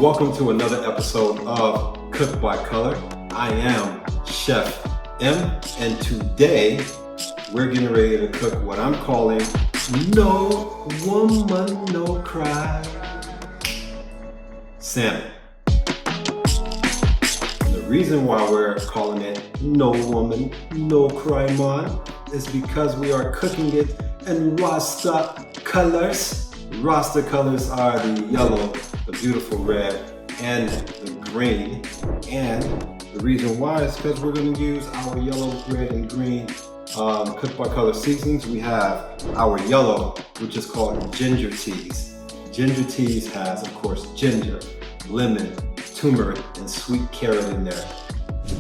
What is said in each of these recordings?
welcome to another episode of Cook by Color. I am Chef M, and today we're getting ready to cook what I'm calling No Woman, No Cry salmon. The reason why we're calling it No Woman, No Cry man is because we are cooking it in Rasta colors. Rasta colors are the yellow, the beautiful red, and the green. And the reason why is because we're going to use our yellow, red, and green Cook by Color seasonings. We have our yellow, which is called ginger tease. Ginger tease has, of course, ginger, lemon, turmeric, and sweet carrot in there.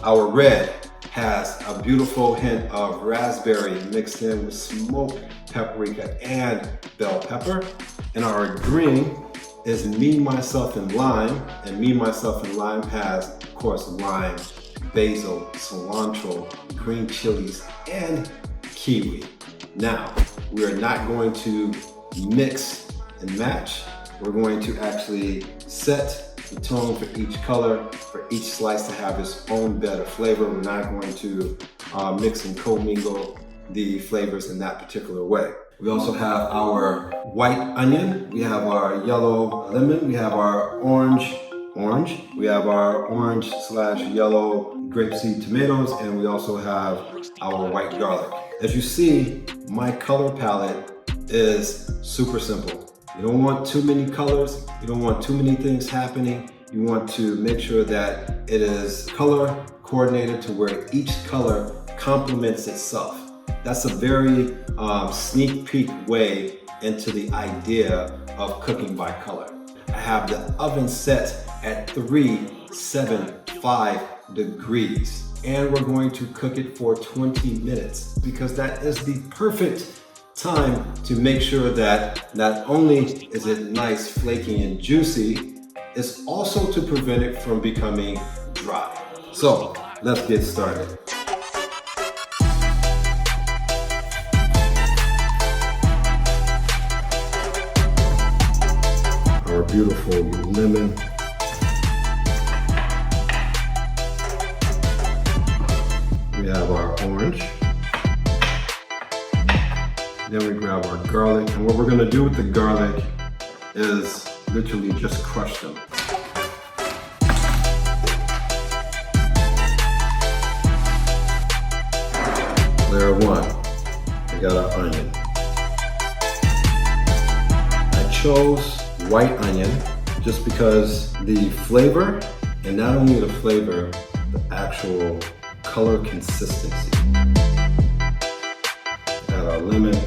Our red has a beautiful hint of raspberry mixed in with smoked paprika and bell pepper. And our green is me, myself, and lime. And me, myself, and lime has, of course, lime, basil, cilantro, green chilies, and kiwi. Now, we are not going to mix and match. We're going to actually set the tone for each color, for each slice to have its own bed of flavor. We're not going to mix and co-mingle the flavors in that particular way. We also have our white onion, we have our yellow lemon, we have our orange, we have our orange/yellow grapeseed tomatoes, and we also have our white garlic. As you see, my color palette is super simple. You don't want too many colors, you don't want too many things happening. You want to make sure that it is color coordinated to where each color complements itself. That's a very sneak peek way into the idea of cooking by color. I have the oven set at 375 degrees, and we're going to cook it for 20 minutes because that is the perfect time to make sure that not only is it nice, flaky, and juicy, it's also to prevent it from becoming dry. So let's get started. Our beautiful lemon. We have our orange. Then we grab our garlic. And what we're gonna do with the garlic is literally just crush them. Layer one, we got our onion. I chose white onion just because the flavor, and not only the flavor, the actual color consistency. Add our lemon.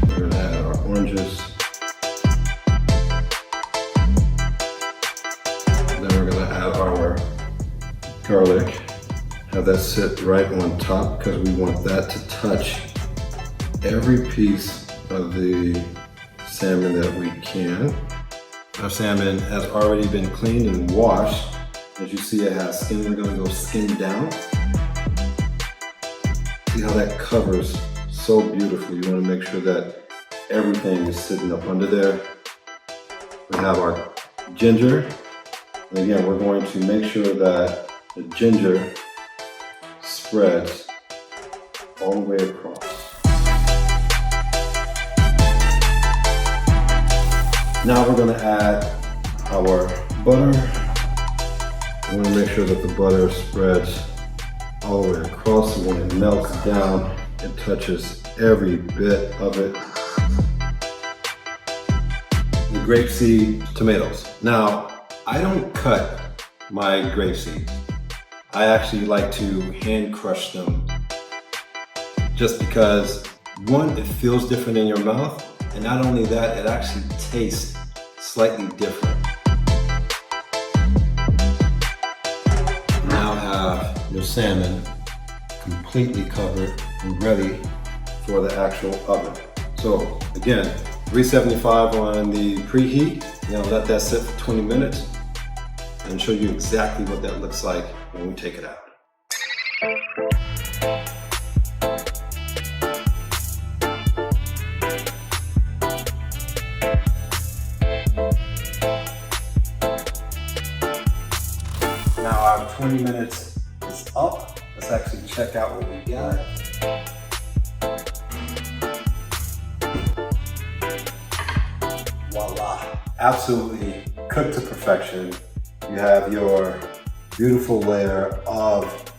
We're gonna add our oranges. Then we're gonna add our garlic. Have that sit right on top because we want that to touch every piece of the salmon that we can. Our salmon has already been cleaned and washed. As you see, it has skin. We're gonna go skin down. See how that covers so beautifully. You wanna make sure that everything is sitting up under there. We have our ginger. And again, we're going to make sure that the ginger spreads all the way across. Now we're gonna add our butter. We wanna make sure that the butter spreads all the way across, so when it melts down, it touches every bit of it. The grapeseed tomatoes. Now, I don't cut my grapeseed. I actually like to hand crush them just because, one, it feels different in your mouth, and not only that, it actually tastes slightly different. You now have your salmon completely covered and ready for the actual oven. So again, 375 on the preheat. Now let that sit for 20 minutes and show you exactly what that looks like when we take it out. 20 minutes is up. Let's actually check out what we got. Voila, absolutely cooked to perfection. You have your beautiful layer of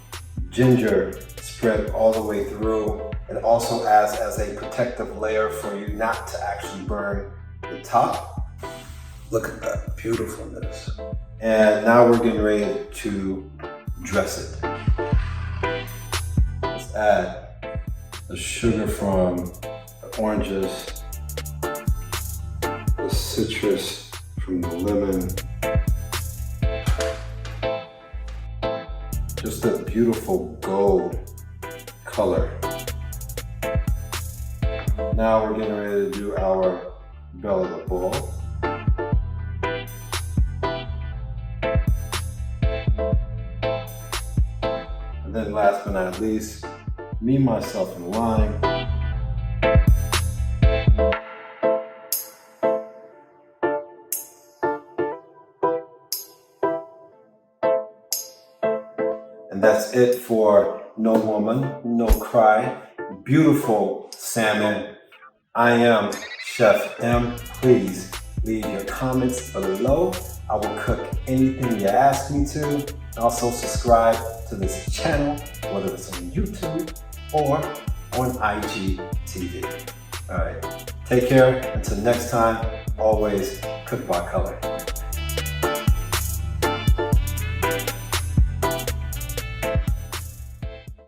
ginger spread all the way through. It also acts as a protective layer for you not to actually burn the top. Look at that beautifulness. And now we're getting ready to dress it. Let's add the sugar from the oranges, the citrus from the lemon. Just a beautiful gold color. Now we're getting ready to do our belly of the bull. And then last but not least, me, myself, and lime. And that's it for No Woman, No Cry. Beautiful salmon. I am Chef M. Please leave your comments below. I will cook anything you ask me to. Also subscribe to this channel, whether it's on YouTube or on IGTV. All right, take care. Until next time, always cook by color.